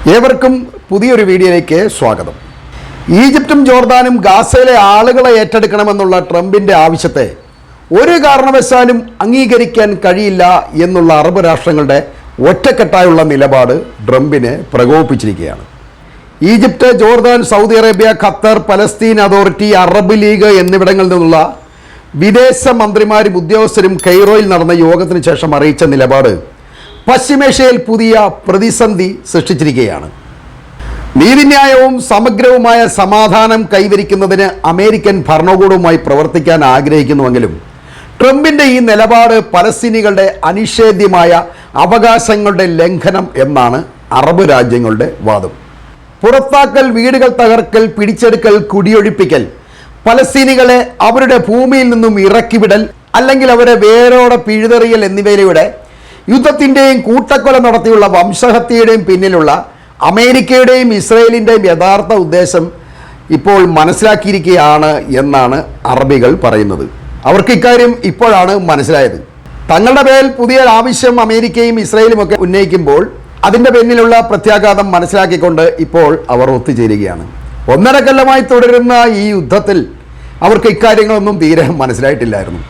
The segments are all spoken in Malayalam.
ഏവർക്കും പുതിയൊരു വീഡിയോയിലേക്ക് സ്വാഗതം. ഈജിപ്തും ജോർദാനും ഗാസയിലെ ആളുകളെ ഏറ്റെടുക്കണമെന്നുള്ള ട്രംപിൻ്റെ ആവശ്യത്തെ ഒരു കാരണവശാലും അംഗീകരിക്കാൻ കഴിയില്ല എന്നുള്ള അറബ് രാഷ്ട്രങ്ങളുടെ ഒറ്റക്കെട്ടായുള്ള നിലപാട് ട്രംപിനെ പ്രകോപിപ്പിച്ചിരിക്കുകയാണ്. Egypt, Jordan, Saudi Arabia, Qatar, Palestine Authority, Arab League എന്നിവിടങ്ങളിൽ നിന്നുള്ള വിദേശ മന്ത്രിമാരും ഉദ്യോഗസ്ഥരും കെയ്റോയിൽ നടന്ന യോഗത്തിന് ശേഷം അറിയിച്ച നിലപാട് പശ്ചിമേഷ്യയിൽ പുതിയ പ്രതിസന്ധി സൃഷ്ടിച്ചിരിക്കുകയാണ്. നീതിന്യായവും സമഗ്രവുമായ സമാധാനം കൈവരിക്കുന്നതിന് അമേരിക്കൻ ഭരണകൂടവുമായി പ്രവർത്തിക്കാൻ ആഗ്രഹിക്കുന്നുവെങ്കിലും ട്രംപിൻ്റെ ഈ നിലപാട് പലസ്തീനികളുടെ അനിഷേധ്യമായ അവകാശങ്ങളുടെ ലംഘനം എന്നാണ് അറബ് രാജ്യങ്ങളുടെ വാദം. പുറത്താക്കൽ, വീടുകൾ തകർക്കൽ, പിടിച്ചെടുക്കൽ, കുടിയൊഴിപ്പിക്കൽ, പലസ്തീനികളെ അവരുടെ ഭൂമിയിൽ നിന്നും ഇറക്കിവിടൽ അല്ലെങ്കിൽ അവരെ വേരോടെ പിഴുതെറിയൽ എന്നിവയിലൂടെ യുദ്ധത്തിൻ്റെയും കൂട്ടക്കൊല നടത്തിയുള്ള വംശഹത്യയുടെയും പിന്നിലുള്ള അമേരിക്കയുടെയും ഇസ്രയേലിൻ്റെയും യഥാർത്ഥ ഉദ്ദേശം ഇപ്പോൾ മനസ്സിലാക്കിയിരിക്കുകയാണ് എന്നാണ് അറബികൾ പറയുന്നത്. അവർക്ക് ഇക്കാര്യം ഇപ്പോഴാണ് മനസ്സിലായത്. തങ്ങളുടെ മേൽ പുതിയ ആവശ്യം അമേരിക്കയും ഇസ്രയേലും ഒക്കെ ഉന്നയിക്കുമ്പോൾ അതിൻ്റെ പിന്നിലുള്ള പ്രത്യാഘാതം മനസ്സിലാക്കിക്കൊണ്ട് ഇപ്പോൾ അവർ ഒത്തുചേരുകയാണ്. 1.5 കൊല്ലമായി തുടരുന്ന ഈ യുദ്ധത്തിൽ അവർക്ക് ഇക്കാര്യങ്ങളൊന്നും തീരെ മനസ്സിലായിട്ടില്ലായിരുന്നു.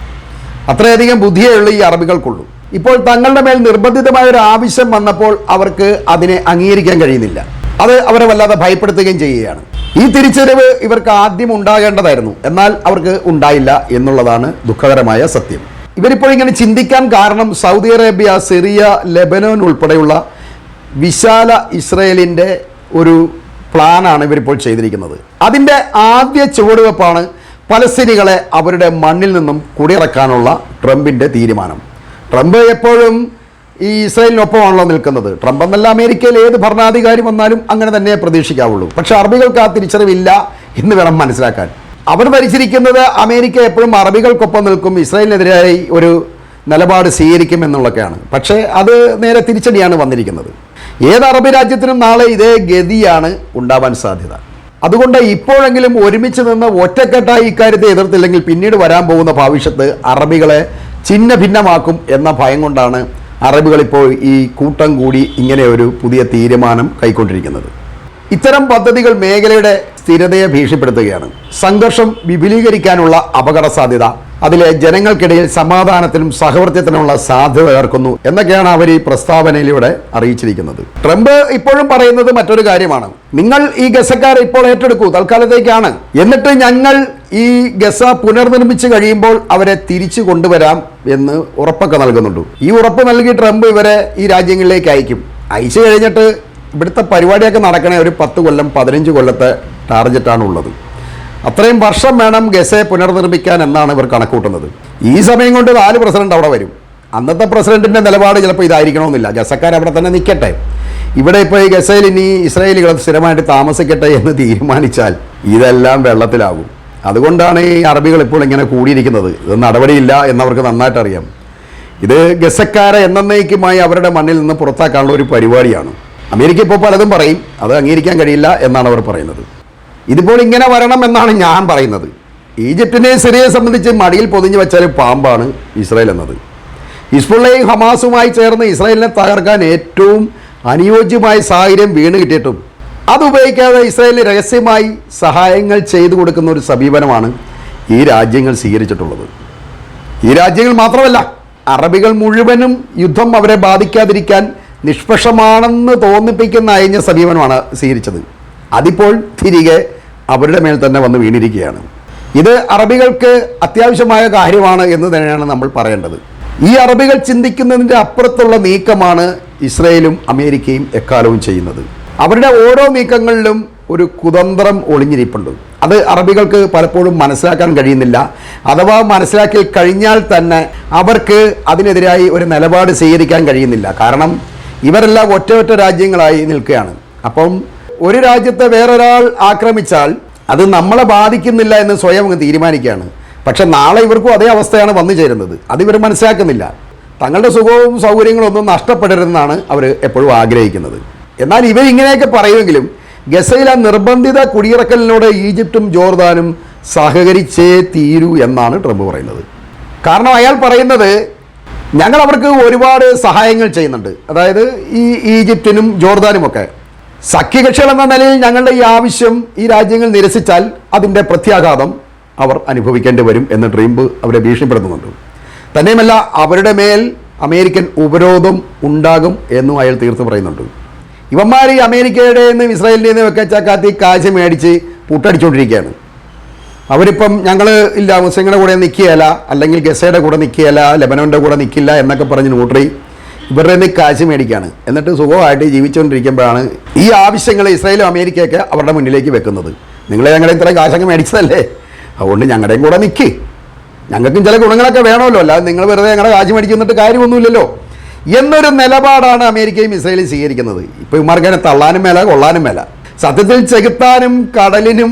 അത്രയധികം ബുദ്ധിയേ ഉള്ളൂ ഈ അറബികൾക്കുള്ളൂ. ഇപ്പോൾ തങ്ങളുടെ മേൽ നിർബന്ധിതമായ ഒരു ആവശ്യം വന്നപ്പോൾ അവർക്ക് അതിനെ അംഗീകരിക്കാൻ കഴിയുന്നില്ല. അത് അവരെ വല്ലാതെ ഭയപ്പെടുത്തുകയും ചെയ്യുകയാണ്. ഈ തിരിച്ചറിവ് ഇവർക്ക് ആദ്യം ഉണ്ടാകേണ്ടതായിരുന്നു, എന്നാൽ അവർക്ക് ഉണ്ടായില്ല എന്നുള്ളതാണ് ദുഃഖകരമായ സത്യം. ഇവരിപ്പോൾ ഇങ്ങനെ ചിന്തിക്കാൻ കാരണം സൗദി അറേബ്യ, സിറിയ, ലെബനോൻ ഉൾപ്പെടെയുള്ള വിശാല ഇസ്രയേലിൻ്റെ ഒരു പ്ലാനാണ് ഇവരിപ്പോൾ ചെയ്തിരിക്കുന്നത്. അതിൻ്റെ ആദ്യ ചുവടുവെപ്പാണ് പലസ്തീനികളെ അവരുടെ മണ്ണിൽ നിന്നും കുടിയിറക്കാനുള്ള ട്രംപിൻ്റെ തീരുമാനം. ട്രംപ് എപ്പോഴും ഈ ഇസ്രായേലിനൊപ്പമാണല്ലോ നിൽക്കുന്നത്. ട്രംപ് എന്നല്ല, അമേരിക്കയിൽ ഏത് ഭരണാധികാരി വന്നാലും അങ്ങനെ തന്നെ പ്രതീക്ഷിക്കാവുള്ളൂ. പക്ഷേ അറബികൾക്ക് ആ തിരിച്ചറിവില്ല എന്ന് വേണം മനസ്സിലാക്കാൻ. അവർ ഭരിച്ചിരിക്കുന്നത് അമേരിക്ക എപ്പോഴും അറബികൾക്കൊപ്പം നിൽക്കും, ഇസ്രായേലിനെതിരായി ഒരു നിലപാട് സ്വീകരിക്കും എന്നുള്ളതൊക്കെയാണ്. പക്ഷേ അത് നേരെ തിരിച്ചടിയാണ് വന്നിരിക്കുന്നത്. ഏത് അറബ് രാജ്യത്തിനും നാളെ ഇതേ ഗതിയാണ് ഉണ്ടാവാൻ സാധ്യത. അതുകൊണ്ട് ഇപ്പോഴെങ്കിലും ഒരുമിച്ച് നിന്ന് ഒറ്റക്കെട്ടായി ഇക്കാര്യത്തെ എതിർത്തില്ലെങ്കിൽ പിന്നീട് വരാൻ പോകുന്ന ഭവിഷ്യത്ത് അറബികളെ ചിഹ്ന ഭിന്നമാക്കും എന്ന ഭയം കൊണ്ടാണ് അറബികൾ ഇപ്പോൾ ഈ കൂട്ടം കൂടി ഇങ്ങനെ ഒരു പുതിയ തീരുമാനം കൈക്കൊണ്ടിരിക്കുന്നത്. ഇത്തരം പദ്ധതികൾ മേഖലയുടെ സ്ഥിരതയെ ഭീഷണിപ്പെടുത്തുകയാണ്. സംഘർഷം വിപുലീകരിക്കാനുള്ള അപകട സാധ്യത, അതിലെ ജനങ്ങൾക്കിടയിൽ സമാധാനത്തിനും സഹവർത്തിത്വത്തിനുമുള്ള സാധ്യത ഏർക്കുന്നു എന്നൊക്കെയാണ് അവർ ഈ പ്രസ്താവനയിലൂടെ അറിയിച്ചിരിക്കുന്നത്. ട്രംപ് ഇപ്പോഴും പറയുന്നത് മറ്റൊരു കാര്യമാണ്. നിങ്ങൾ ഈ ഗസക്കാരെ ഇപ്പോൾ ഏറ്റെടുക്കൂ, തൽക്കാലത്തേക്കാണ്, എന്നിട്ട് ഞങ്ങൾ ഈ ഗസ പുനർനിർമ്മിച്ച് കഴിയുമ്പോൾ അവരെ തിരിച്ചു കൊണ്ടുവരാം എന്ന് ഉറപ്പൊക്കെ നൽകുന്നുണ്ട്. ഈ ഉറപ്പ് നൽകി ട്രംപ് ഇവരെ ഈ രാജ്യങ്ങളിലേക്ക് അയച്ചു കഴിഞ്ഞിട്ട് ഇവിടുത്തെ പരിപാടിയൊക്കെ നടക്കണേ ഒരു 10 കൊല്ലം 15 കൊല്ലത്തെ ടാർഗറ്റാണ് ഉള്ളത്. അത്രയും വർഷം വേണം ഗസയെ പുനർനിർമ്മിക്കാൻ എന്നാണ് ഇവർ കണക്കൂട്ടുന്നത്. ഈ സമയം കൊണ്ട് 4 പ്രസിഡന്റ് അവിടെ വരും. അന്നത്തെ പ്രസിഡന്റിൻ്റെ നിലപാട് ചിലപ്പോൾ ഇതായിരിക്കണമെന്നില്ല. ഗസക്കാർ അവിടെ തന്നെ നിൽക്കട്ടെ, ഇവിടെ ഇപ്പോൾ ഈ ഗസയിൽ ഇനി ഇസ്രായേലികൾ സ്ഥിരമായിട്ട് താമസിക്കട്ടെ എന്ന് തീരുമാനിച്ചാൽ ഇതെല്ലാം വെള്ളത്തിലാകും. അതുകൊണ്ടാണ് ഈ അറബികൾ ഇപ്പോൾ ഇങ്ങനെ കൂടിയിരിക്കുന്നത്. ഇത് നടപടിയില്ല എന്നവർക്ക് നന്നായിട്ട് അറിയാം. ഇത് ഗസക്കാരെ എന്നേക്കുമായി അവരുടെ മണ്ണിൽ നിന്ന് പുറത്താക്കാനുള്ള ഒരു പരിപാടിയാണ്. അമേരിക്ക ഇപ്പോൾ പലതും പറയും, അത് അംഗീകരിക്കാൻ കഴിയില്ല എന്നാണ് അവർ പറയുന്നത്. ഇതിപ്പോൾ ഇങ്ങനെ വരണം എന്നാണ് ഞാൻ പറയുന്നത്. ഈജിപ്തിനെ സിറിയയെ സംബന്ധിച്ച് മടിയിൽ പൊതിഞ്ഞു വെച്ചാൽ പാമ്പാണ് ഇസ്രായേൽ എന്നത്. ഹിസ്ബുള്ളയും ഹമാസുമായി ചേർന്ന് ഇസ്രായേലിനെ തകർക്കാൻ ഏറ്റവും അനുയോജ്യമായ സാഹചര്യം വീണ് കിട്ടിയിട്ടും അതുപയോഗിക്കാതെ ഇസ്രായേലിന് രഹസ്യമായി സഹായങ്ങൾ ചെയ്തു കൊടുക്കുന്ന ഒരു സമീപനമാണ് ഈ രാജ്യങ്ങൾ സ്വീകരിച്ചിട്ടുള്ളത്. ഈ രാജ്യങ്ങൾ മാത്രമല്ല, അറബികൾ മുഴുവനും യുദ്ധം അവരെ ബാധിക്കാതിരിക്കാൻ നിഷ്പക്ഷമാണെന്ന് തോന്നിപ്പിക്കുന്ന അയഞ്ഞ സമീപനമാണ് സ്വീകരിച്ചത്. അതിപ്പോൾ തിരികെ അവരുടെ മേൽ തന്നെ വന്ന് വീണിരിക്കുകയാണ്. ഇത് അറബികൾക്ക് അത്യാവശ്യമായ കാര്യമാണ് എന്ന് തന്നെയാണ് നമ്മൾ പറയേണ്ടത്. ഈ അറബികൾ ചിന്തിക്കുന്നതിൻ്റെ അപ്പുറത്തുള്ള നീക്കമാണ് ഇസ്രയേലും അമേരിക്കയും എക്കാലവും ചെയ്യുന്നത്. അവരുടെ ഓരോ നീക്കങ്ങളിലും ഒരു കുതന്ത്രം ഒളിഞ്ഞിരിപ്പുണ്ട്. അത് അറബികൾക്ക് പലപ്പോഴും മനസ്സിലാക്കാൻ കഴിയുന്നില്ല. അഥവാ മനസ്സിലാക്കി കഴിഞ്ഞാൽ തന്നെ അവർക്ക് അതിനെതിരായി ഒരു നിലപാട് സ്വീകരിക്കാൻ കഴിയുന്നില്ല. കാരണം ഇവരെല്ലാം ഒറ്റ രാജ്യങ്ങളായി നിൽക്കുകയാണ്. അപ്പം ഒരു രാജ്യത്തെ വേറൊരാൾ ആക്രമിച്ചാൽ അത് നമ്മളെ ബാധിക്കുന്നില്ല എന്ന് സ്വയം അങ്ങ് തീരുമാനിക്കുകയാണ്. പക്ഷെ നാളെ ഇവർക്കും അതേ അവസ്ഥയാണ് വന്നു ചേരുന്നത്. അതിവർ മനസ്സിലാക്കുന്നില്ല. തങ്ങളുടെ സുഖവും സൗകര്യങ്ങളും ഒന്നും നഷ്ടപ്പെടരുതെന്നാണ് അവർ എപ്പോഴും ആഗ്രഹിക്കുന്നത്. എന്നാൽ ഇവരിങ്ങനെയൊക്കെ പറയുമെങ്കിലും ഗസയിലെ നിർബന്ധിത കുടിയിറക്കലിനോട് ഈജിപ്തും ജോർദാനും സഹകരിച്ചേ തീരൂ എന്നാണ് ട്രംപ് പറയുന്നത്. കാരണം അയാൾ പറയുന്നത് ഞങ്ങൾ അവർക്ക് ഒരുപാട് സഹായങ്ങൾ ചെയ്യുന്നുണ്ട്. അതായത് ഈ ഈജിപ്തിനും ജോർദാനുമൊക്കെ സഖ്യകക്ഷികൾ എന്ന നിലയിൽ ഞങ്ങളുടെ ഈ ആവശ്യം ഈ രാജ്യങ്ങൾ നിരസിച്ചാൽ അതിൻ്റെ പ്രത്യാഘാതം അവർ അനുഭവിക്കേണ്ടി വരും എന്ന് ട്രംപ് അവരെ ഭീഷണിപ്പെടുത്തുന്നുണ്ട്. തന്നെയുമല്ല, അവരുടെ മേൽ അമേരിക്കൻ ഉപരോധം ഉണ്ടാകും എന്നും അയാൾ തീർത്ത് പറയുന്നുണ്ട്. ഇവന്മാർ ഈ അമേരിക്കയുടെ നിന്നും ഇസ്രായേലിൻ്റെ നിന്നും ഒക്കെ ചക്കാത്തി കാശ് മേടിച്ച് പുട്ടടിച്ചുകൊണ്ടിരിക്കുകയാണ്. അവരിപ്പം ഞങ്ങൾ ഇല്ല മുസ്ലിങ്ങളുടെ കൂടെ നിൽക്കുകയല്ല, അല്ലെങ്കിൽ ഗസയുടെ കൂടെ നിൽക്കുകയല്ല, ലെബനോൻ്റെ കൂടെ നിൽക്കില്ല എന്നൊക്കെ പറഞ്ഞ് ന്യൂട്രി ഇവരുടെ നിന്ന് കാശ് മേടിക്കുകയാണ്. എന്നിട്ട് സുഖമായിട്ട് ജീവിച്ചുകൊണ്ടിരിക്കുമ്പോഴാണ് ഈ ആവശ്യങ്ങൾ ഇസ്രായേലും അമേരിക്കയൊക്കെ അവരുടെ മുന്നിലേക്ക് വെക്കുന്നത്. നിങ്ങൾ ഞങ്ങളുടെ ഇത്രയും കാശൊക്കെ മേടിച്ചതല്ലേ, അതുകൊണ്ട് ഞങ്ങളുടെയും കൂടെ നിൽക്ക്, ഞങ്ങൾക്കും ചില ഗുണങ്ങളൊക്കെ വേണമല്ലോ, അല്ലാതെ നിങ്ങൾ വെറുതെ ഞങ്ങളുടെ കാശ് മേടിക്കുന്നിട്ട് കാര്യമൊന്നുമില്ലല്ലോ എന്നൊരു നിലപാടാണ് അമേരിക്കയും ഇസ്രായേലും സ്വീകരിക്കുന്നത്. ഇപ്പോൾ ഇവന്മാർക്കതിനെ തള്ളാനും മേല കൊള്ളാനും മേല. സത്യത്തിൽ ചെകുത്താനും കടലിനും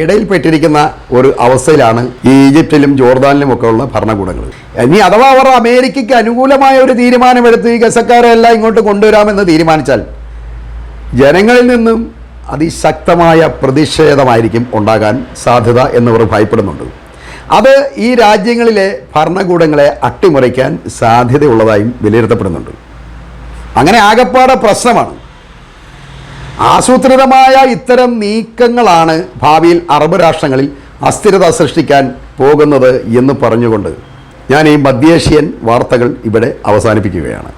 ഇടയിൽപ്പെട്ടിരിക്കുന്ന ഒരു അവസ്ഥയിലാണ് ഈ ഈജിപ്തിലും ജോർദാനിലും ഒക്കെ ഉള്ള ഭരണകൂടങ്ങൾ. ഇനി അഥവാ അവർ അമേരിക്കയ്ക്ക് അനുകൂലമായ ഒരു തീരുമാനമെടുത്ത് ഈ ഗസക്കാരെ എല്ലാം ഇങ്ങോട്ട് കൊണ്ടുവരാമെന്ന് തീരുമാനിച്ചാൽ ജനങ്ങളിൽ നിന്നും അതിശക്തമായ പ്രതിഷേധമായിരിക്കും ഉണ്ടാകാൻ സാധ്യത എന്നവർ ഭയപ്പെടുന്നുണ്ട്. അത് ഈ രാജ്യങ്ങളിലെ ഭരണകൂടങ്ങളെ അട്ടിമറിക്കാൻ സാധ്യതയുള്ളതായും വിലയിരുത്തപ്പെടുന്നുണ്ട്. അങ്ങനെ ആകപ്പാടെ പ്രശ്നമാണ്. ആസൂത്രിതമായ ഇത്തരം നീക്കങ്ങളാണ് ഭാവിയിൽ അറബ് രാഷ്ട്രങ്ങളിൽ അസ്ഥിരത സൃഷ്ടിക്കാൻ പോകുന്നത് എന്ന് പറഞ്ഞുകൊണ്ട് ഞാൻ ഈ മധ്യേഷ്യൻ വാർത്തകൾ ഇവിടെ അവസാനിപ്പിക്കുകയാണ്.